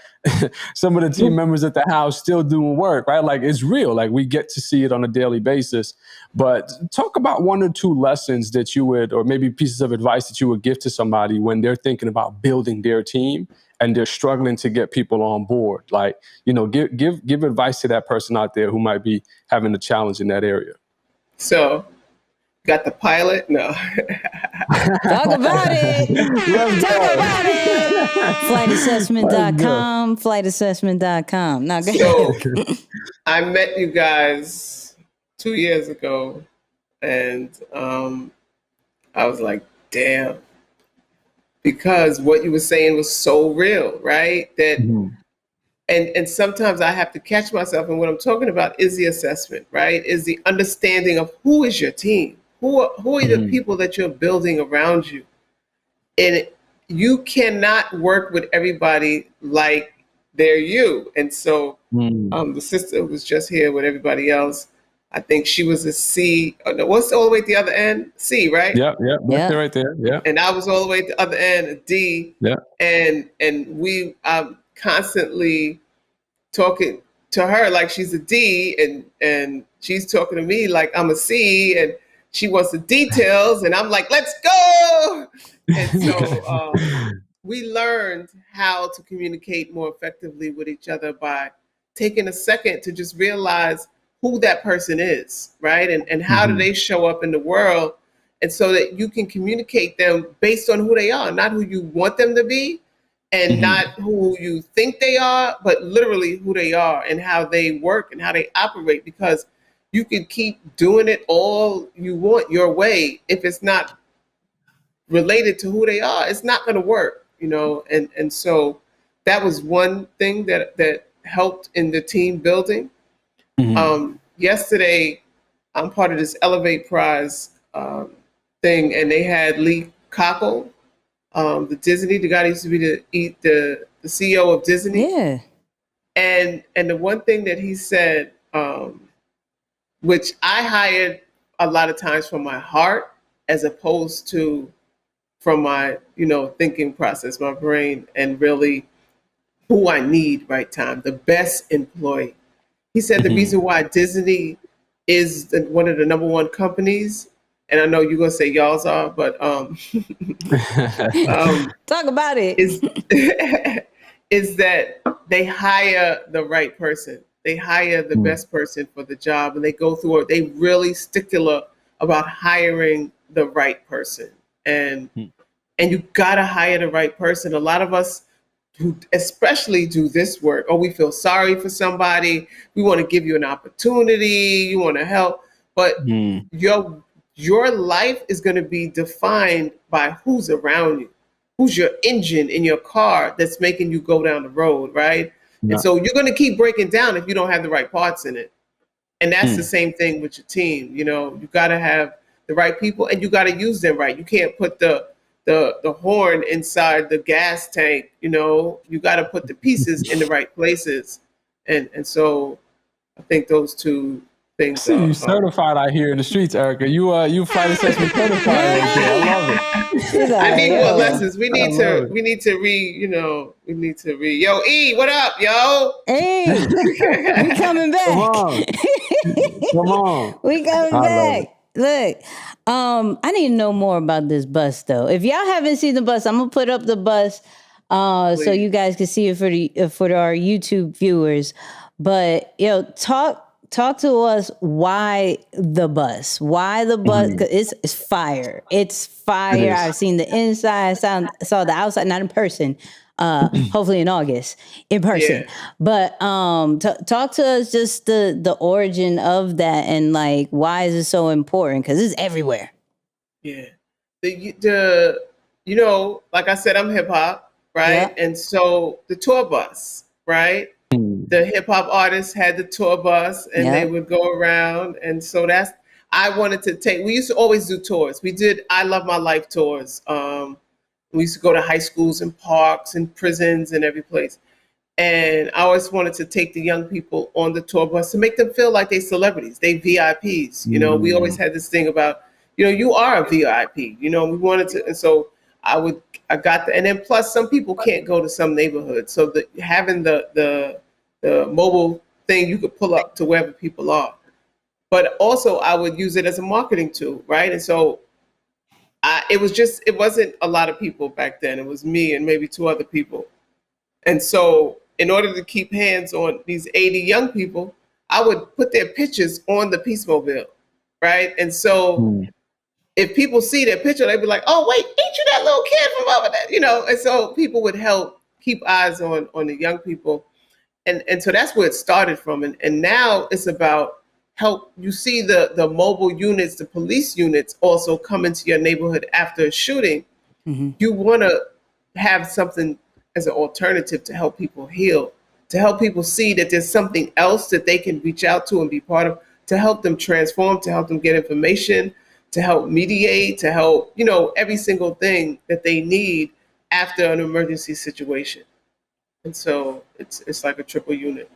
some of the team members at the house still doing work, right? Like, it's real. Like, we get to see it on a daily basis. But talk about 1 or 2 lessons that you would, or maybe pieces of advice that you would give to somebody when they're thinking about building their team and they're struggling to get people on board. Like, give advice to that person out there who might be having a challenge in that area. So, got the pilot? No. Talk about it. Flightassessment.com. Now, go ahead. So, I met you guys 2 years ago, and I was like, damn, because what you were saying was so real, right? That and sometimes I have to catch myself, and what I'm talking about is the assessment, right? Is the understanding of who is your team, who are the people that you're building around you, and you cannot work with everybody like they're you. And so the sister was just here with everybody else. I think she was a C. Oh, no, what's all the way at the other end? C, right? Yeah, that's it right there. Yeah. And I was all the way at the other end, a D. Yeah. And we constantly talking to her like she's a D, and she's talking to me like I'm a C, and she wants the details, and I'm like, let's go. And so we learned how to communicate more effectively with each other by taking a second to just realize who that person is, right? And how do they show up in the world? And so that you can communicate them based on who they are, not who you want them to be, and not who you think they are, but literally who they are and how they work and how they operate. Because you can keep doing it all you want your way. If it's not related to who they are, it's not going to work, you know? And so that was one thing that helped in the team building. Yesterday, I'm part of this Elevate Prize thing, and they had Lee Cockle, the Disney, the guy that used to be the CEO of Disney. Yeah. And the one thing that he said, which I hired a lot of times from my heart as opposed to from my, thinking process, my brain, and really who I need right time, the best employee. He said the reason why Disney is one of the number one companies, and I know you're gonna say y'all's are, but talk about it. Is that they hire the right person. They hire the best person for the job, and they go through it. They really stickler about hiring the right person, and you gotta hire the right person. A lot of us who especially do this work, or we feel sorry for somebody, we want to give you an opportunity, you want to help, but your life is going to be defined by who's around you, who's your engine in your car that's making you go down the road, right? Yeah. And so you're going to keep breaking down if you don't have the right parts in it. And that's the same thing with your team. You got to have the right people, and you got to use them right. You can't put the horn inside the gas tank. You got to put the pieces in the right places. And so I think those two things. See, you certified out here in the streets, Erica. You flight assessment certified right there. I love it. I need more lessons. We need to read. Yo, E, what up, yo? Hey, we coming back. Come on. We coming back. Look, I need to know more about this bus, though. If y'all haven't seen the bus, I'm gonna put up the bus so you guys can see it for our YouTube viewers. But talk to us. Why the bus? Why the bus? 'Cause it's fire. It's fire. I've seen the inside. Saw the outside, not in person. Hopefully in August in person. Yeah. But talk to us just the origin of that, and like why is it so important? Because it's everywhere. Yeah. Like I said, I'm hip hop, right? Yeah. And so the tour bus, right? The hip hop artists had the tour bus, and they would go around, and so I wanted to take. We used to always do tours. We did I Love My Life tours. We used to go to high schools and parks and prisons and every place. And I always wanted to take the young people on the tour bus to make them feel like they celebrities, they VIPs. We always had this thing about, you are a VIP. We wanted to, and so I got and then plus some people can't go to some neighborhoods. So having the mobile thing, you could pull up to wherever people are. But also I would use it as a marketing tool, right? And so it wasn't a lot of people back then. It was me and maybe two other people. And so in order to keep hands on these 80 young people, I would put their pictures on the Peace Mobile, right? And so if people see their picture, they'd be like, oh, wait, ain't you that little kid from over there? And so people would help keep eyes on the young people. And so that's where it started from. And now it's about help. You see the mobile units, the police units also come into your neighborhood after a shooting. You want to have something as an alternative to help people heal, to help people see that there's something else that they can reach out to and be part of, to help them transform, to help them get information, to help mediate, to help, every single thing that they need after an emergency situation. And so it's like a triple unit.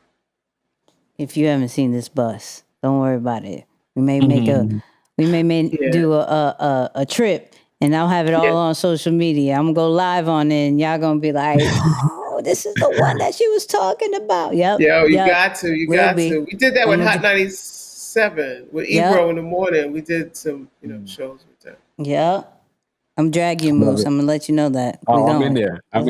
If you haven't seen this bus, don't worry about it. We may do a trip, and I'll have it all on social media. I'm gonna go live on it, and y'all gonna be like, "Oh, this is the one that she was talking about." Yep. Yeah, you yep. got to. You got to. We did that with Hot 97 with Ebro in the morning. We did some, shows with them. Yeah. I'm dragging Moose. I'm gonna let you know that. I'm in there. I'm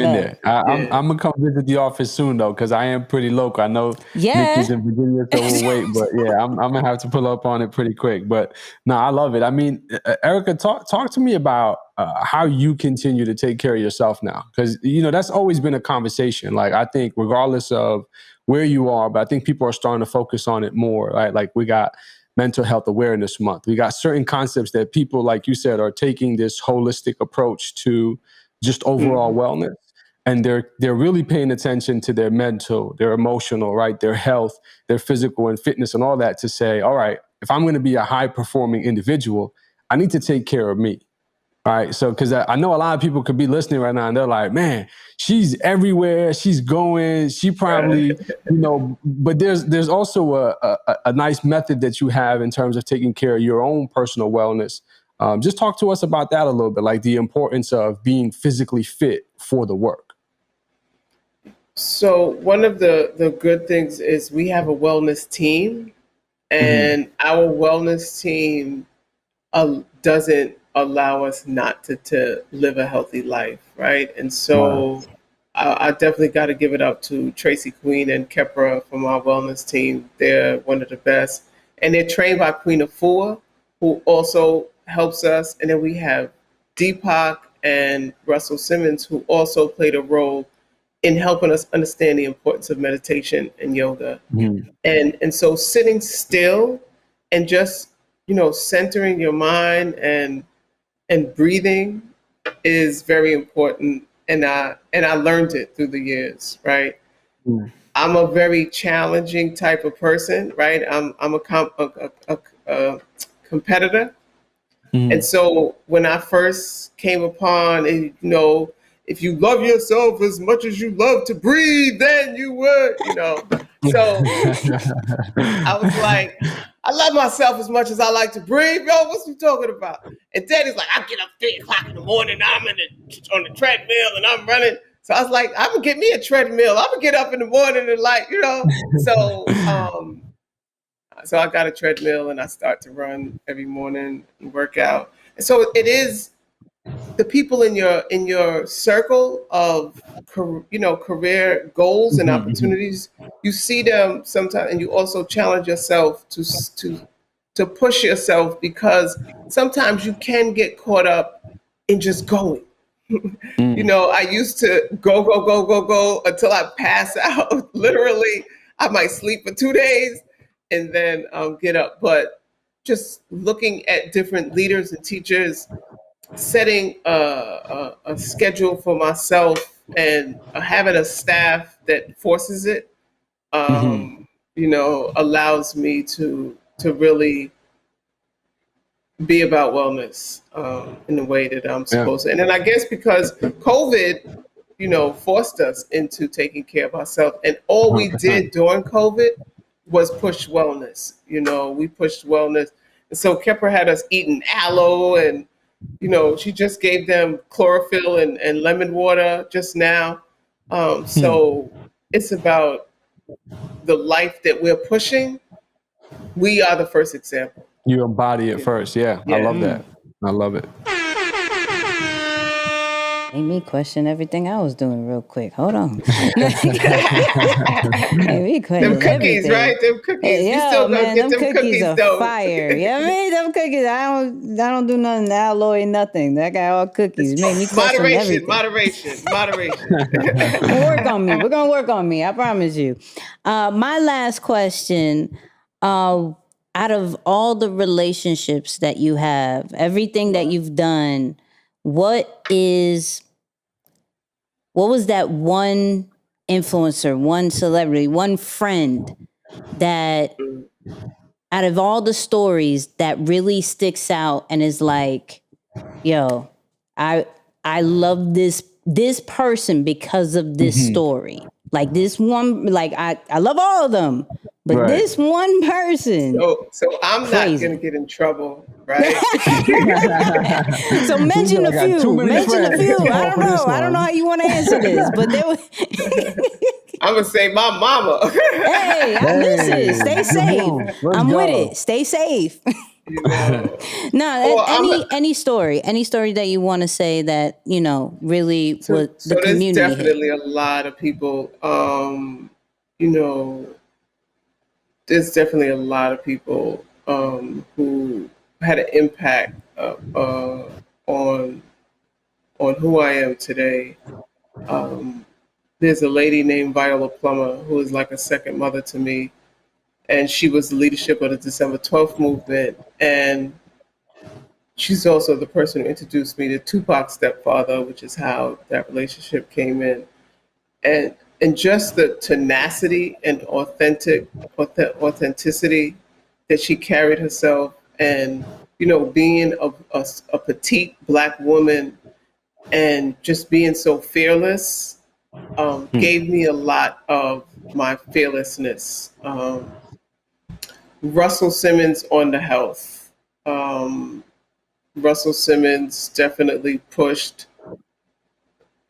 I'm gonna come visit the office soon though, because I am pretty local. I know Nikki's in Virginia, so we'll wait. But yeah, I'm gonna have to pull up on it pretty quick. But no, I love it. I mean, Erica, talk to me about how you continue to take care of yourself now, because that's always been a conversation. Like, I think regardless of where you are, but I think people are starting to focus on it more. Right? Like, we got Mental Health Awareness Month. We got certain concepts that people, like you said, are taking this holistic approach to just overall wellness. And they're really paying attention to their mental, their emotional, right? Their health, their physical and fitness and all that, to say, all right, if I'm going to be a high performing individual, I need to take care of me. Right. So, because I know a lot of people could be listening right now and they're like, man, she's everywhere. She's going. She probably, but there's also a nice method that you have in terms of taking care of your own personal wellness. Just talk to us about that a little bit, like the importance of being physically fit for the work. So one of the good things is we have a wellness team, and our wellness team doesn't allow us not to live a healthy life, right? And so I definitely got to give it up to Tracy Queen and Kepra from our wellness team. They're one of the best. And they're trained by Queen Afua, who also helps us. And then we have Deepak and Russell Simmons, who also played a role in helping us understand the importance of meditation and yoga. And so sitting still and just, centering your mind and breathing is very important. And I learned it through the years, right? I'm a very challenging type of person, right? I'm a competitor. And so when I first came upon, if you love yourself as much as you love to breathe, then you would, So I was like, I love myself as much as I like to breathe. Yo, what's you talking about? And Daddy's like, I get up 3 o'clock in the morning, I'm on the treadmill and I'm running. So I was like, I'm gonna get me a treadmill. I'm gonna get up in the morning and So I got a treadmill and I start to run every morning and work out. And so it is the people in your circle of career goals and opportunities. You see them sometimes, and you also challenge yourself to push yourself, because sometimes you can get caught up in just going. I used to go until I pass out. Literally, I might sleep for 2 days and then get up. But just looking at different leaders and teachers, setting a schedule for myself and having a staff that forces it, allows me to really be about wellness in the way that I'm supposed to. And then I guess because COVID, forced us into taking care of ourselves. And all we did during COVID was push wellness. We pushed wellness. And so Kepra had us eating aloe, and she just gave them chlorophyll and lemon water just now. So it's about the life that we're pushing. We are the first example. You embody it first. Yeah. I love that. I love it. Made me question everything I was doing real quick. Hold on. Made me question them cookies, everything. Right? Them cookies. Hey, you still man, get them cookies are though. fire. Yeah, them cookies. I don't do nothing alloy, nothing. That got all cookies. Made me question everything. Moderation. Work on me. We're gonna work on me. I promise you. My last question. Out of all the relationships that you have, everything that you've done, what is what was that one influencer, one celebrity, one friend that out of all the stories that really sticks out and is like, yo, I love this person because of this story. Like this one, like I love all of them, but this one person. So I'm crazy. not gonna get in trouble, right? So mention a few. Mention a few. I don't know. I don't know how you want to answer this, but there was. I'm gonna say my mama. Listen, stay safe. I'm with it. Stay safe. No, any story that you want to say that really was the community. There's definitely a lot of people. There's definitely a lot of people who had an impact on who I am today. There's a lady named Viola Plummer who is like a second mother to me. And she was the leadership of the December 12th movement. And she's also the person who introduced me to Tupac's stepfather, which is how that relationship came in. And just the tenacity and authenticity that she carried herself, and being a petite Black woman and just being so fearless gave me a lot of my fearlessness. Russell Simmons on the health. Russell Simmons definitely pushed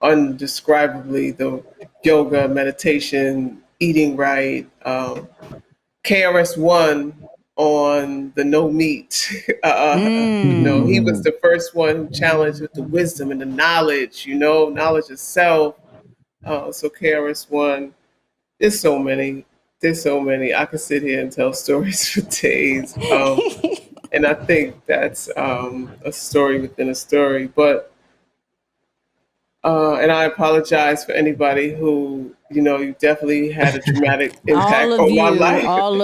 undescribably the yoga, meditation, eating right. KRS-One on the no meat. He was the first one who challenged with the wisdom and the knowledge, knowledge of self. So KRS-One, there's so many. I could sit here and tell stories for days. And I think that's a story within a story. But and I apologize for anybody who, you definitely had a dramatic impact on my life. All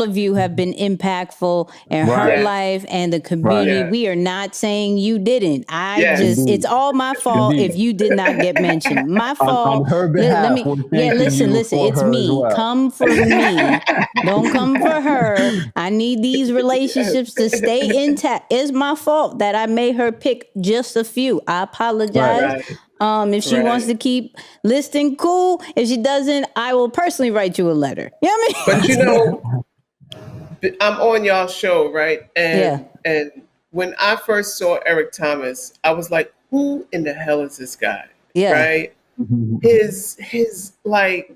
of you have been impactful in her life and the community. We are not saying you didn't. It's all my fault if you did not get mentioned. My fault. On her behalf, listen, it's me. Well. Come for me. Don't come for her. I need these relationships to stay intact. It's my fault that I made her pick just a few. I apologize. Right. If she wants to keep listing, cool. If she doesn't, I will personally write you a letter. You know what I mean? But I'm on y'all's show, right? And when I first saw Eric Thomas, I was like, who in the hell is this guy? Yeah. Right? His like,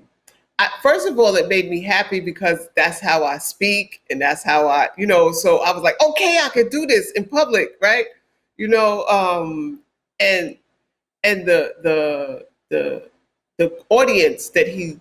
first of all, it made me happy because that's how I speak and that's how I, so I was like, okay, I could do this in public, right? And the audience that he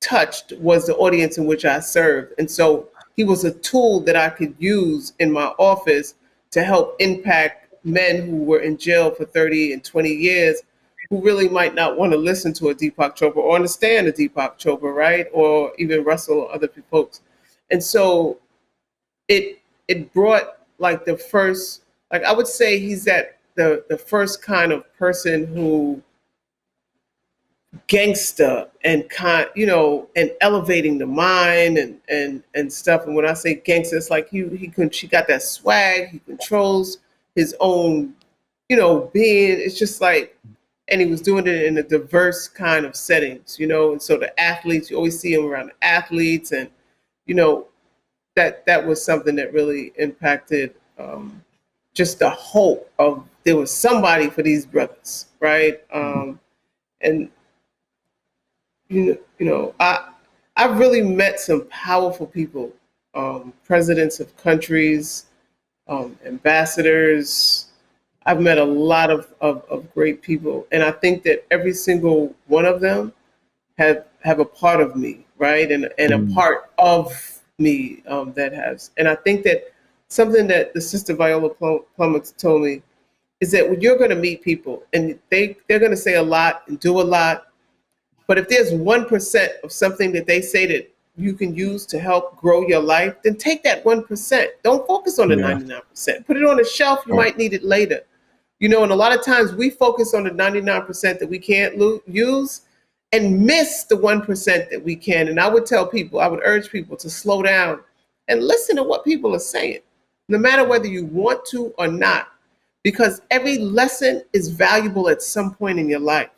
touched was the audience in which I served. And so he was a tool that I could use in my office to help impact men who were in jail for 30 and 20 years who really might not want to listen to a Deepak Chopra or understand a Deepak Chopra, right? Or even Russell or other folks. And so it brought like the first, like I would say he's that the first kind of person who gangster and and elevating the mind and stuff. And when I say gangster, it's like she got that swag. He controls his own, being. It's just like, and he was doing it in a diverse kind of settings, And so the athletes, you always see him around the athletes, and that was something that really impacted just the hope of there was somebody for these brothers, right? And I've really met some powerful people, presidents of countries, ambassadors. I've met a lot of great people, and I think that every single one of them have a part of me, right? And a part of me that has, and I think that something that the sister Viola Plummer told me is that when you're going to meet people and they're going to say a lot and do a lot, but if there's 1% of something that they say that you can use to help grow your life, then take that 1%. Don't focus on the 99%. Put it on a shelf. You might need it later. You know, and a lot of times we focus on the 99% that we can't use and miss the 1% that we can. And I would urge people to slow down and listen to what people are saying, no matter whether you want to or not, because every lesson is valuable at some point in your life.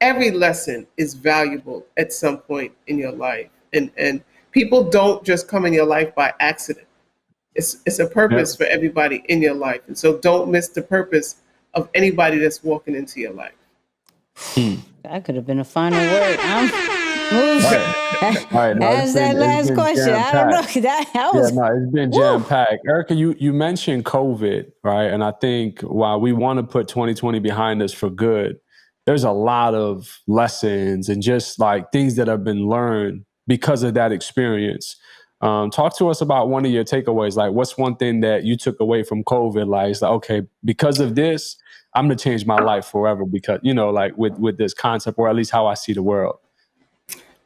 Every lesson is valuable at some point in your life. And people don't just come in your life by accident. It's a purpose for everybody in your life. And so don't miss the purpose of anybody that's walking into your life. That could have been a final word. Moose, ask that last question. I don't know. That was it's been jam-packed. Erica, you mentioned COVID, right? And I think while we want to put 2020 behind us for good, there's a lot of lessons and just like things that have been learned because of that experience. Talk to us about one of your takeaways. Like, what's one thing that you took away from COVID? Like, it's like, okay, because of this, I'm going to change my life forever because, you know, like with this concept, or at least how I see the world.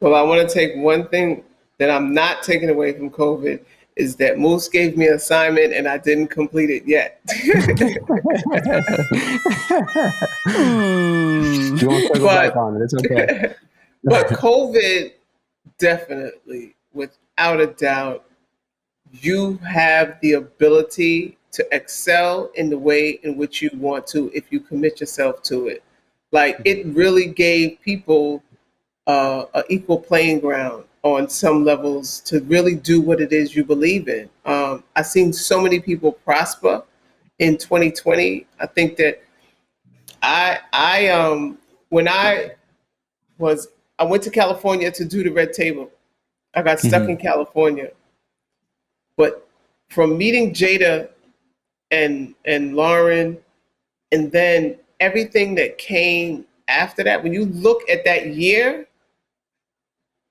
Well, I want to take one thing that I'm not taking away from COVID is that Moose gave me an assignment and I didn't complete it yet. You won't circle back on it. It's okay. But COVID, definitely, without a doubt, you have the ability to excel in the way in which you want to if you commit yourself to it. Like, it really gave people an equal playing ground on some levels to really do what it is you believe in. I've seen so many people prosper in 2020. I think that when I went to California to do the Red Table. I got stuck in California. But from meeting Jada and Lauren, and then everything that came after that, when you look at that year,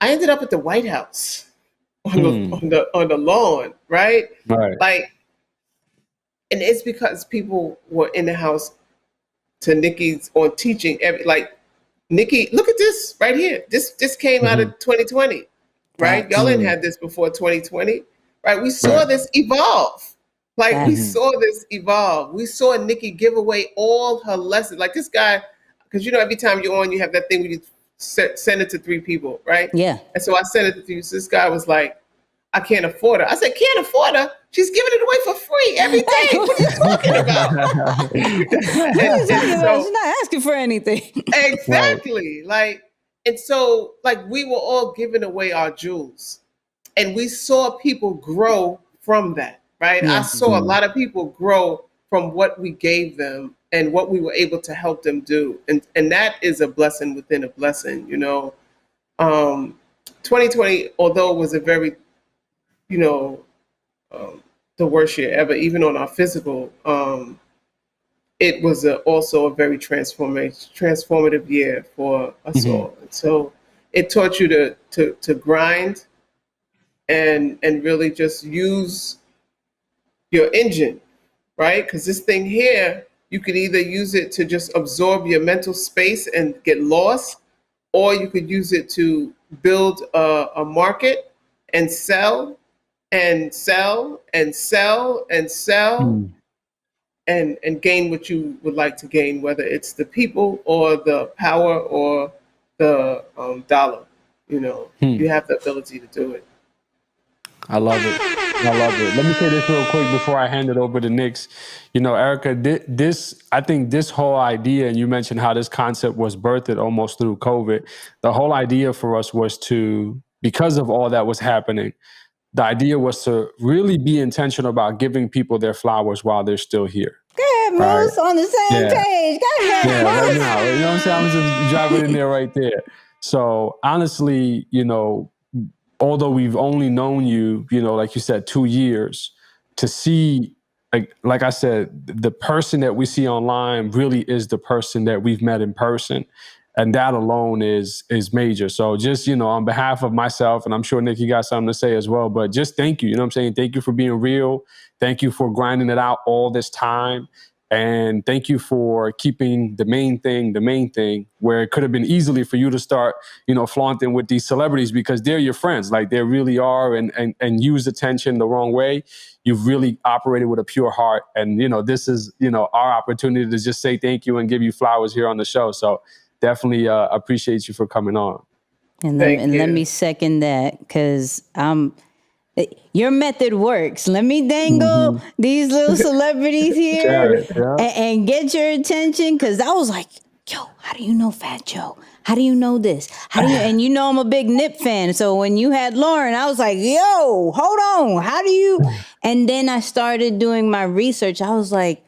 I ended up at the White House on the lawn, right? Right. Like, and it's because people were in the house to Nicky's on teaching like Nicky, look at this right here. This came out of 2020, right? Y'all didn't have this before 2020, right? We saw this evolve. Like, we saw this evolve. We saw Nicky give away all her lessons. Like, this guy, because, you know, every time you're on, you have that thing where you send it to 3 people, right? Yeah. And so I sent it to 3. So this guy was like, I can't afford her. I said, can't afford her? She's giving it away for free every day. What are you talking about? She's not asking for anything. Exactly. Like, and so, like, we were all giving away our jewels. And we saw people grow from that, right? I saw a lot of people grow from what we gave them and what we were able to help them do. And that is a blessing within a blessing, you know. 2020, although it was a very, you know, the worst year ever, even on our physical, it was also a very transformative year for us all. And so it taught you to grind and really just use your engine, right? Because this thing here, you could either use it to just absorb your mental space and get lost, or you could use it to build a market and sell and sell and sell and sell and gain what you would like to gain, whether it's the people or the power or the dollar. You know, you have the ability to do it. I love it. I love it. Let me say this real quick before I hand it over to Nix. You know, Erica, I think this whole idea, and you mentioned how this concept was birthed almost through COVID. The whole idea for us was to, because of all that was happening, the idea was to really be intentional about giving people their flowers while they're still here. Go ahead, Moose, on the same page. Go ahead, right now. You know what I'm saying? I'm just driving in there right there. So honestly, you know, although we've only known you, you know, like you said, 2 years, to see, like I said, the person that we see online really is the person that we've met in person. And that alone is major. So just, you know, on behalf of myself, and I'm sure Nicky got something to say as well, but just thank you. You know what I'm saying? Thank you for being real. Thank you for grinding it out all this time. And thank you for keeping the main thing, where it could have been easily for you to start, flaunting with these celebrities because they're your friends, like they really are, and use attention the wrong way. You've really operated with a pure heart. And, this is, our opportunity to just say thank you and give you flowers here on the show. So definitely appreciate you for coming on. And let me second that, because your method works. Let me dangle these little celebrities here and get your attention, because I was like, yo, how do you know Fat Joe? How do you know this? How do you? And I'm a big Nip fan. So when you had Lauren, I was like, yo, hold on. How do you? And then I started doing my research. I was like,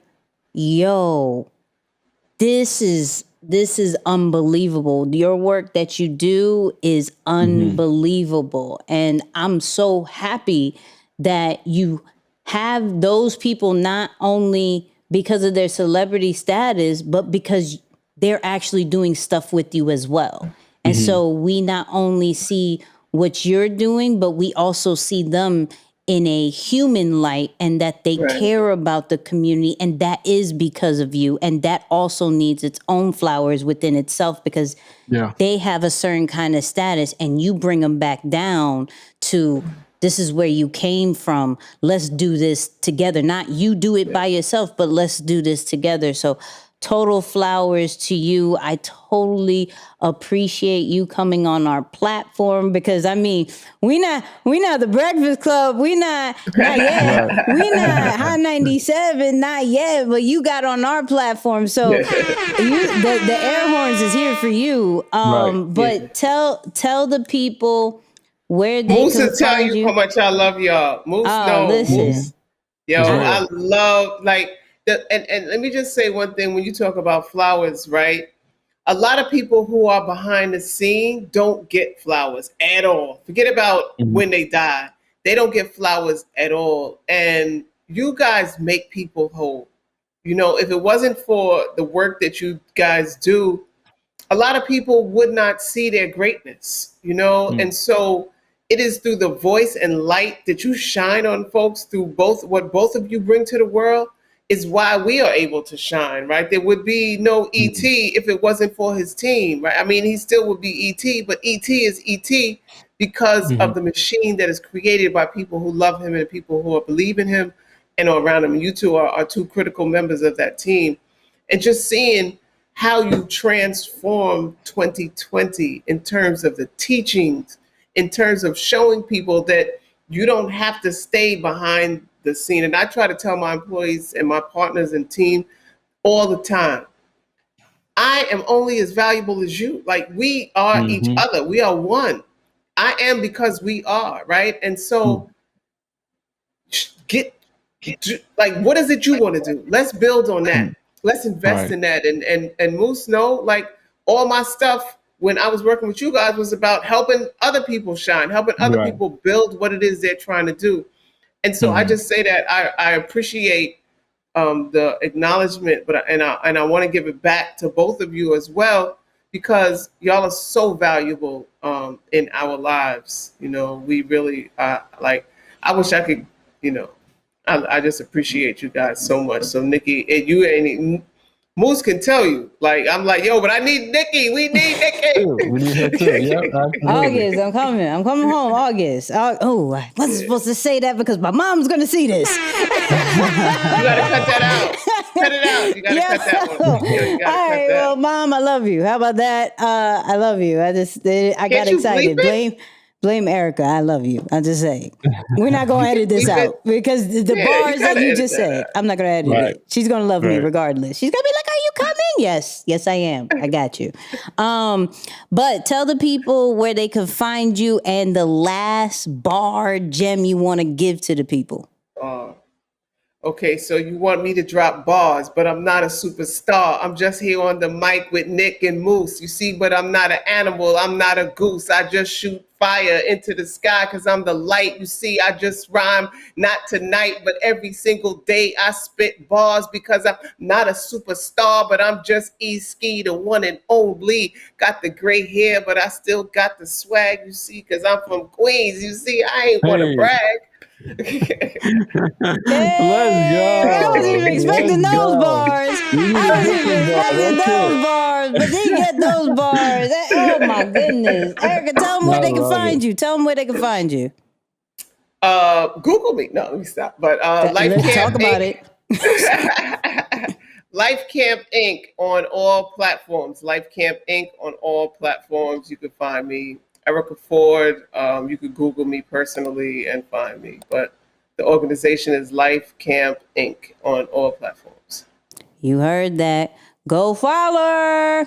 yo, this is unbelievable. Your work that you do is unbelievable. And I'm so happy that you have those people, not only because of their celebrity status, but because they're actually doing stuff with you as well. And so we not only see what you're doing, but we also see them in a human light, and that they care about the community, and that is because of you. And that also needs its own flowers within itself, because they have a certain kind of status, and you bring them back down to, this is where you came from. Let's do this together. Not you do it by yourself, but let's do this together. So total flowers to you. I totally appreciate you coming on our platform, because we not the Breakfast Club. We not yet. We not Hot 97, not yet. But you got on our platform, so the air horns is here for you. But tell the people where they Moose can will tell find you how much I love y'all. Moose, Moose. Yo, I love and let me just say one thing. When you talk about flowers, right? A lot of people who are behind the scene don't get flowers at all. Forget about when they die. They don't get flowers at all. And you guys make people whole. If it wasn't for the work that you guys do, a lot of people would not see their greatness, And so it is through the voice and light that you shine on folks, through what both of you bring to the world, is why we are able to shine, right? There would be no E.T. if it wasn't for his team, right? I mean, he still would be E.T., but E.T. is E.T. because of the machine that is created by people who love him and people who believe in him and are around him. And you two are two critical members of that team. And just seeing how you transform 2020 in terms of the teachings, in terms of showing people that you don't have to stay behind the scene. And I try to tell my employees and my partners and team all the time, I am only as valuable as you. Like, we are each other. We are one. I am because we are, right? And so what is it you want to do? Let's build on that. Let's invest in that. And Moose, all my stuff when I was working with you guys was about helping other people shine, helping other people build what it is they're trying to do. And so I just say that I appreciate the acknowledgement, but I want to give it back to both of you as well, because y'all are so valuable in our lives. We really I wish I could. I just appreciate you guys so much. So Nikki, Moose can tell you, I'm like, yo, but I need Nikki. We need Nikki. We need her too. Yeah, August, I'm coming. I'm coming home. August. I wasn't supposed to say that because my mom's gonna see this. You gotta cut that out. Cut it out. You gotta cut that one. All right. Well, Mom, I love you. How about that? I love you. I got excited. Blame Erica. I love you. I'm just saying. We're not going to edit this out because the bars that you just said, I'm not going to edit it. She's going to love me regardless. She's going to be like, are you coming? Yes, I am. I got you. But tell the people where they can find you and the last bar gem you want to give to the people. Okay, so you want me to drop bars, but I'm not a superstar. I'm just here on the mic with Nick and Moose. You see, but I'm not an animal. I'm not a goose. I just shoot fire into the sky because I'm the light. You see, I just rhyme, not tonight, but every single day I spit bars because I'm not a superstar, but I'm just E-Ski, the one and only. Got the gray hair, but I still got the swag, you see, because I'm from Queens. You see, I ain't want to brag. I wasn't even expecting those bars. I wasn't even expecting those bars, but they get those bars. Oh my goodness. Erica, tell them where they can find you. Tell them where they can find you. Google me. No, let me stop. But Let's talk about it. Life Camp Inc. on all platforms. Life Camp Inc. on all platforms. You can find me. Erica Ford. You could Google me personally and find me. But the organization is Life Camp Inc. on all platforms. You heard that. Go follow her.